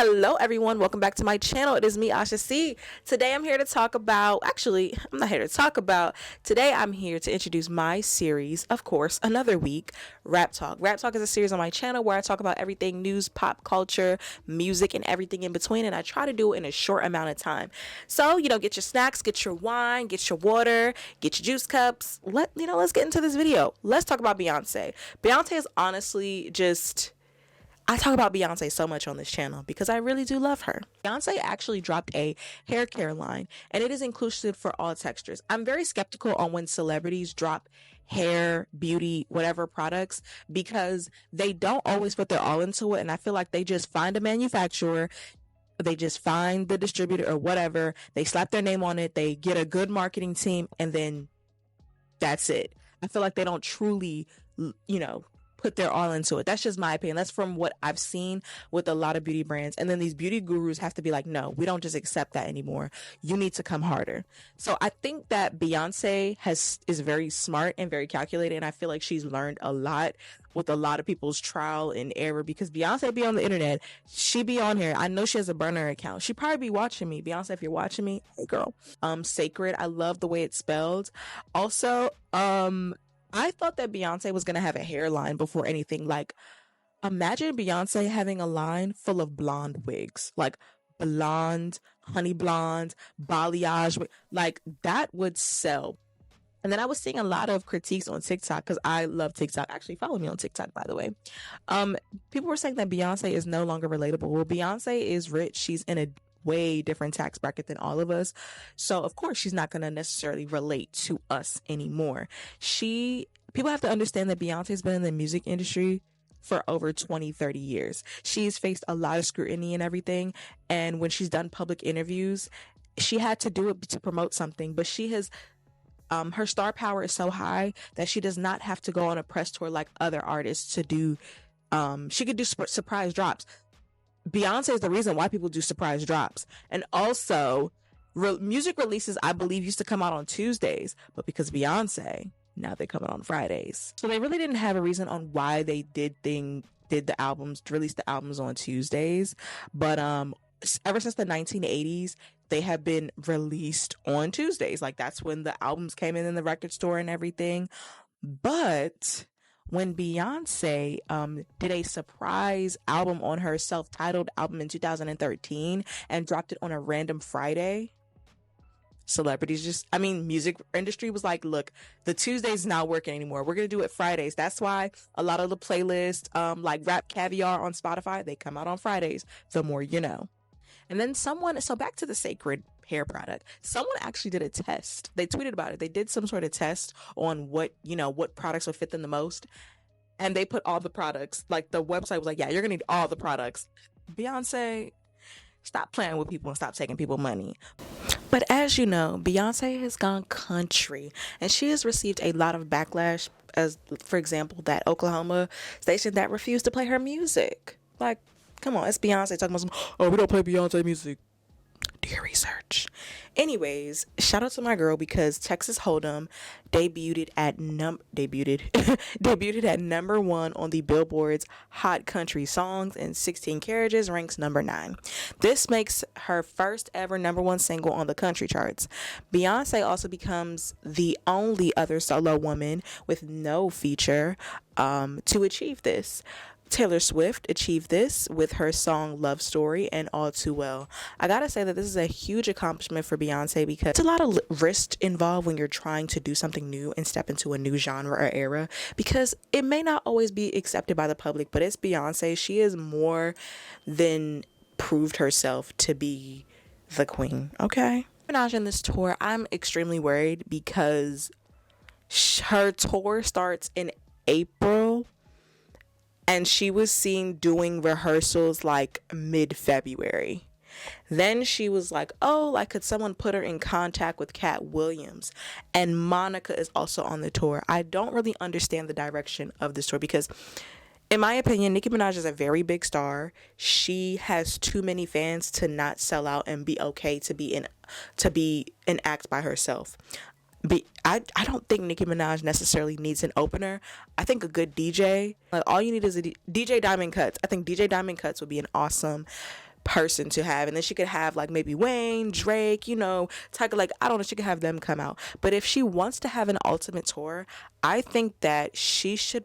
Hello everyone, welcome back to my channel. It is me, Asha C. Today I'm here to talk about, actually, I'm not here to talk about, today I'm here to introduce my series, of course, another week, Rap Talk. Rap Talk is a series on my channel where I talk about everything news, pop culture, music, and everything in between, and I try to do it in a short amount of time. So, get your snacks, get your wine, get your water, get your juice cups. Let's get into this video. Let's talk about Beyonce. Beyonce is honestly just... I talk about Beyonce so much on this channel because I really do love her. Beyonce actually dropped a hair care line, and it is inclusive for all textures. I'm very skeptical on when celebrities drop hair, beauty, whatever products, because they don't always put their all into it, and I feel like they just find a manufacturer, they just find the distributor or whatever, they slap their name on it, they get a good marketing team, and then that's it. I feel like they don't truly, put their all into it. That's just my opinion. That's from what I've seen with a lot of beauty brands. And then these beauty gurus have to be like, no, we don't just accept that anymore. You need to come harder. So I think that Beyonce is very smart and very calculated. And I feel like she's learned a lot with a lot of people's trial and error, because Beyonce be on the internet. She be on here. I know she has a burner account. She probably be watching me. Beyonce, if you're watching me, hey girl. Cecred. I love the way it's spelled. Also, I thought that Beyonce was going to have a hairline before anything. Like, imagine Beyonce having a line full of blonde wigs, like blonde, honey blonde, balayage. Like, that would sell. And then I was seeing a lot of critiques on TikTok, because I love TikTok. Actually, follow me on TikTok, by the way. People were saying that Beyonce is no longer relatable. Well, Beyonce is rich. She's in a way different tax bracket than all of us, so of course she's not going to necessarily relate to us anymore. People have to understand that Beyonce's been in the music industry for over 20-30 years. She's faced a lot of scrutiny and everything, and when she's done public interviews, she had to do it to promote something, but she has her star power is so high that she does not have to go on a press tour like other artists to do. She could do surprise drops. Beyonce is the reason why people do surprise drops. And also, music releases, I believe, used to come out on Tuesdays, but because Beyonce, now they come out on Fridays. So they really didn't have a reason on why they release the albums on Tuesdays. But ever since the 1980s, they have been released on Tuesdays. Like, that's when the albums came in the record store and everything. But when Beyonce did a surprise album on her self-titled album in 2013 and dropped it on a random Friday, music industry was like, look, the Tuesdays not working anymore. We're going to do it Fridays. That's why a lot of the playlists, like Rap Caviar on Spotify, they come out on Fridays. The more you know. And then so back to the Cecred hair product. Someone actually did a test. They tweeted about it. They did some sort of test on what products would fit them the most. And they put all the products, like the website was like, yeah, you're going to need all the products. Beyonce, stop playing with people and stop taking people money. But as you know, Beyonce has gone country, and she has received a lot of backlash, as for example, that Oklahoma station that refused to play her music. Like, come on, it's Beyonce talking about we don't play Beyonce music. Do your research. Anyways, shout out to my girl, because Texas Hold'em debuted at number 1 on the Billboard's Hot Country Songs, and 16 Carriages ranks number 9. This makes her first ever number 1 single on the country charts. Beyonce also becomes the only other solo woman with no feature to achieve this. Taylor Swift achieved this with her song Love Story and All Too Well. I gotta say that this is a huge accomplishment for Beyonce, because it's a lot of risk involved when you're trying to do something new and step into a new genre or era, because it may not always be accepted by the public, but it's Beyonce. She has more than proved herself to be the queen, okay? Minaj in this tour, I'm extremely worried, because her tour starts in April, and she was seen doing rehearsals like mid-February. Then she was like, could someone put her in contact with Cat Williams? And Monica is also on the tour. I don't really understand the direction of this tour, because in my opinion, Nicki Minaj is a very big star. She has too many fans to not sell out and be okay to be an act by herself. I don't think Nicki Minaj necessarily needs an opener. I think a good DJ, like all you need is a DJ Diamond Cuts. I think DJ Diamond Cuts would be an awesome person to have. And then she could have like maybe Wayne, Drake, Tiger, like I don't know, she could have them come out. But if she wants to have an ultimate tour, I think that she should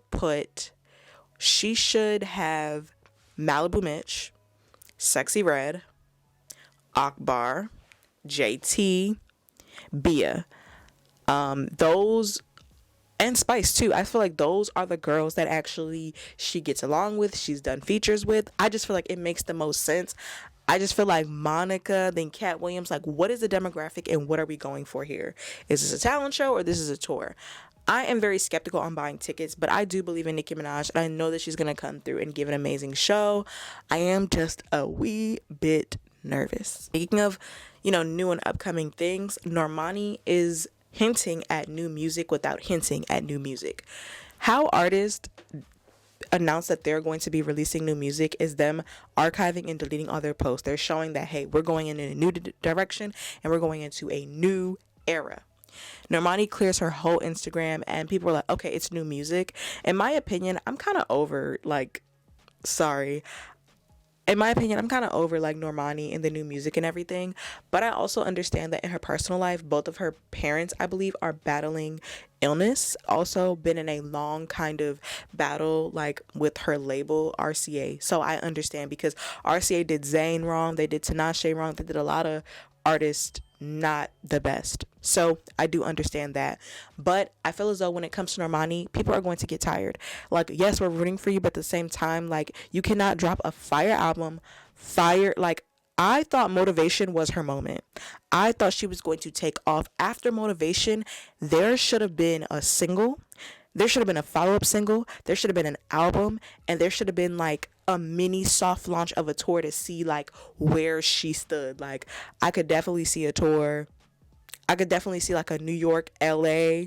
have Malibu Mitch, Sexy Red, Akbar, JT, Bia. Those, and Spice too. I feel like those are the girls that actually she gets along with, she's done features with. I just feel like it makes the most sense. I just feel like Monica, then Cat Williams, like what is the demographic and what are we going for here? Is this a talent show or this is a tour? I am very skeptical on buying tickets, but I do believe in Nicki Minaj, and I know that she's going to come through and give an amazing show. I am just a wee bit nervous. Speaking of, new and upcoming things, Normani is hinting at new music without hinting at new music. How artists announce that they're going to be releasing new music is them archiving and deleting all their posts. They're showing that, hey, we're going in a new direction and we're going into a new era. Normani clears her whole Instagram and people are like, okay, it's new music. In my opinion, I'm kind of over like Normani and the new music and everything. But I also understand that in her personal life, both of her parents, I believe, are battling illness. Also been in a long kind of battle like with her label RCA. So I understand because RCA did Zayn wrong. They did Tinashe wrong. They did a lot of artists not the best. So I do understand that. But I feel as though when it comes to Normani, people are going to get tired. Like, yes, we're rooting for you, but at the same time, like, you cannot drop a fire album. Like, I thought Motivation was her moment. I thought she was going to take off. After Motivation, there should have been a single. There should have been a follow-up single. There should have been an album. And there should have been like a mini soft launch of a tour to see like where she stood. Like, I could definitely see a tour. I could definitely see like a New York, LA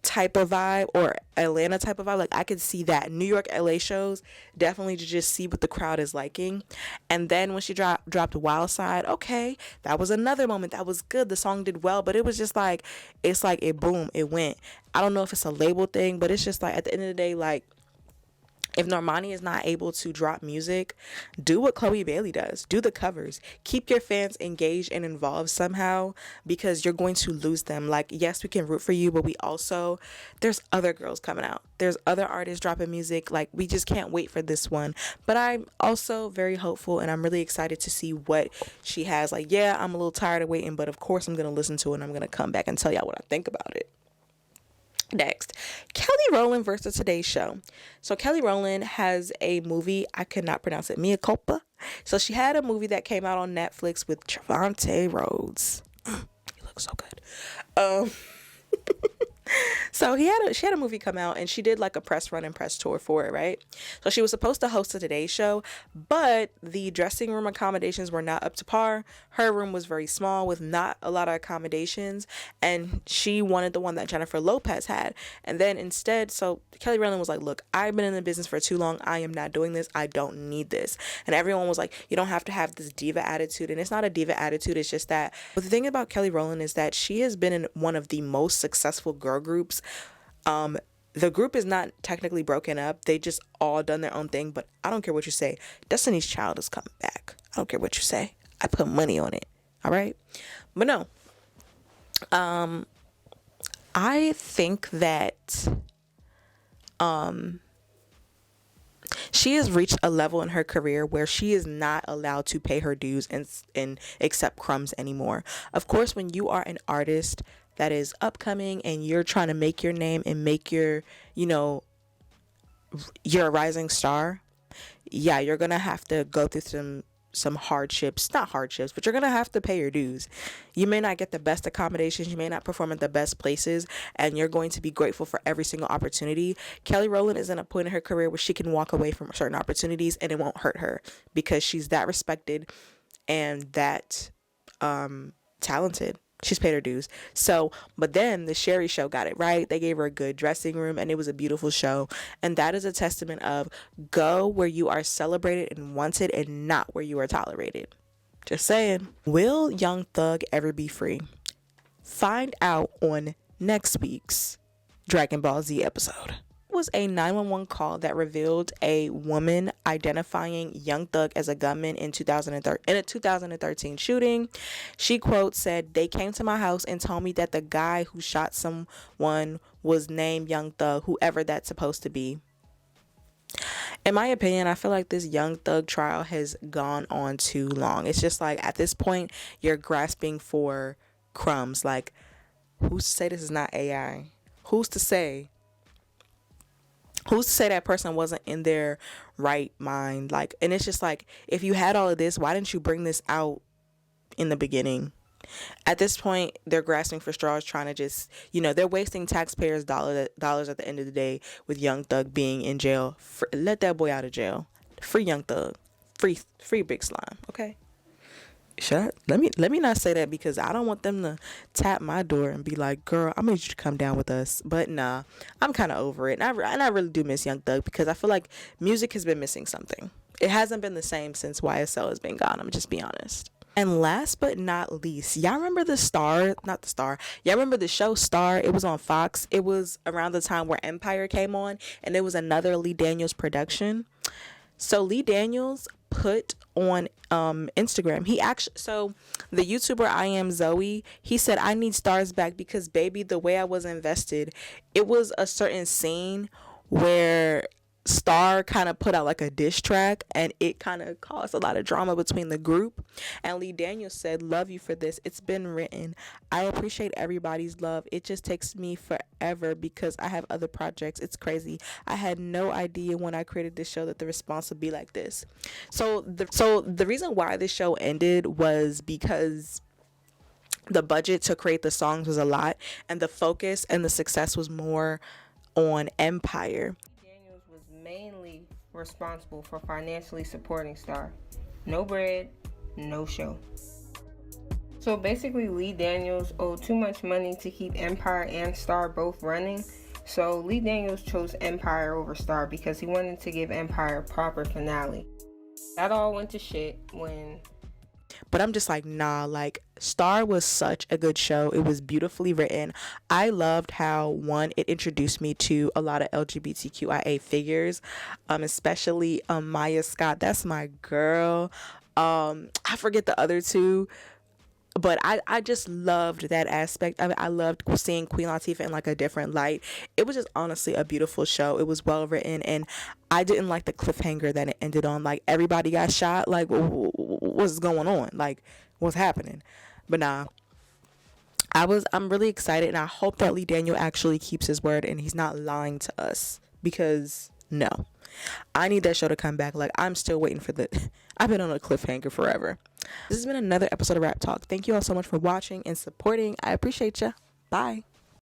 type of vibe or Atlanta type of vibe. Like, I could see that. New York, LA shows, definitely to just see what the crowd is liking. And then when she dropped Wild Side, okay, that was another moment that was good. The song did well, but it was just like, it's like it boom, it went. I don't know if it's a label thing, but it's just like at the end of the day, like, if Normani is not able to drop music, do what Chloe Bailey does. Do the covers. Keep your fans engaged and involved somehow, because you're going to lose them. Like, yes, we can root for you, but there's other girls coming out. There's other artists dropping music. Like, we just can't wait for this one. But I'm also very hopeful and I'm really excited to see what she has. Like, yeah, I'm a little tired of waiting, but of course I'm going to listen to it and I'm going to come back and tell y'all what I think about it. Next, Kelly Rowland versus Today's Show. So Kelly Rowland has a movie, I could not pronounce it, Mea Culpa. So she had a movie that came out on Netflix with Trevante Rhodes. He looks so good. So she had a movie come out and she did like a press run and press tour for it, right? So she was supposed to host a Today Show, but the dressing room accommodations were not up to par. Her room was very small with not a lot of accommodations, and she wanted the one that Jennifer Lopez had. And then instead, so Kelly Rowland was like, look, I've been in the business for too long. I am not doing this. I don't need this. And everyone was like, you don't have to have this diva attitude. And it's not a diva attitude. It's just that. But the thing about Kelly Rowland is that she has been in one of the most successful girl groups. The group is not technically broken up. They just all done their own thing. But I don't care what you say. Destiny's Child is coming back. I don't care what you say. I put money on it. All right. But no. I think that she has reached a level in her career where she is not allowed to pay her dues and accept crumbs anymore. Of course, when you are an artist that is upcoming and you're trying to make your name and make you're a rising star, yeah, you're gonna have to go through some hardships, not hardships, but you're gonna have to pay your dues. You may not get the best accommodations, you may not perform at the best places, and you're going to be grateful for every single opportunity. Kelly Rowland is in a point in her career where she can walk away from certain opportunities and it won't hurt her because she's that respected and that talented. She's paid her dues. So, but then the Sherry Show got it right. They gave her a good dressing room and it was a beautiful show. And that is a testament of go where you are celebrated and wanted and not where you are tolerated. Just saying. Will Young Thug ever be free? Find out on next week's Dragon Ball Z episode. was a 911 call that revealed a woman identifying Young Thug as a gunman in 2013 in a 2013 shooting. She quote said, "They came to my house and told me that the guy who shot someone was named Young Thug, whoever that's supposed to be." In my opinion, I feel like this Young Thug trial has gone on too long. It's just like at this point, you're grasping for crumbs. Like, who's to say this is not AI? Who's to say? Who's to say that person wasn't in their right mind? Like, and it's just like, if you had all of this, why didn't you bring this out in the beginning? At this point, they're grasping for straws, trying to just, they're wasting taxpayers' dollars at the end of the day with Young Thug being in jail. Let that boy out of jail. Free Young Thug. Free Big Slime. Okay. Let me not say that, because I don't want them to tap my door and be like, "Girl, I need you to come down with us." But nah, I'm kind of over it, and I really do miss Young Thug, because I feel like music has been missing something. It hasn't been the same since YSL has been gone. I'm just be honest. And last but not least, y'all remember y'all remember the show Star? It was on Fox. It was around the time where Empire came on, and it was another Lee Daniels production. So Lee Daniels put on Instagram, the YouTuber I Am Zoe, he said, "I need Stars back because, baby, the way I was invested." It was a certain scene where Star kind of put out like a diss track, and it kind of caused a lot of drama between the group. And Lee Daniels said, "Love you for this. It's been written. I appreciate everybody's love. It just takes me forever because I have other projects. It's crazy. I had no idea when I created this show that the response would be like this." So the reason why this show ended was because the budget to create the songs was a lot, and the focus and the success was more on Empire. Was mainly responsible for financially supporting Star. No bread, no show. So basically, Lee Daniels owed too much money to keep Empire and Star both running. So Lee Daniels chose Empire over Star because he wanted to give Empire a proper finale. That all went to shit when... But I'm just like, nah, like, Star was such a good show. It was beautifully written. I loved how, one, it introduced me to a lot of LGBTQIA figures, especially Maya Scott. That's my girl. I forget the other two, but I just loved that aspect. I loved seeing Queen Latifah in like a different light. It was just honestly a beautiful show. It was well written, and I didn't like the cliffhanger that it ended on. Like, everybody got shot. Like, what's going on? Like, what's happening? But nah, I'm really excited, and I hope that Lee Daniel actually keeps his word and he's not lying to us, because no, I need that show to come back. Like, I'm still waiting for I've been on a cliffhanger forever. This has been another episode of Rap Talk. Thank you all so much for watching and supporting. I appreciate ya. Bye.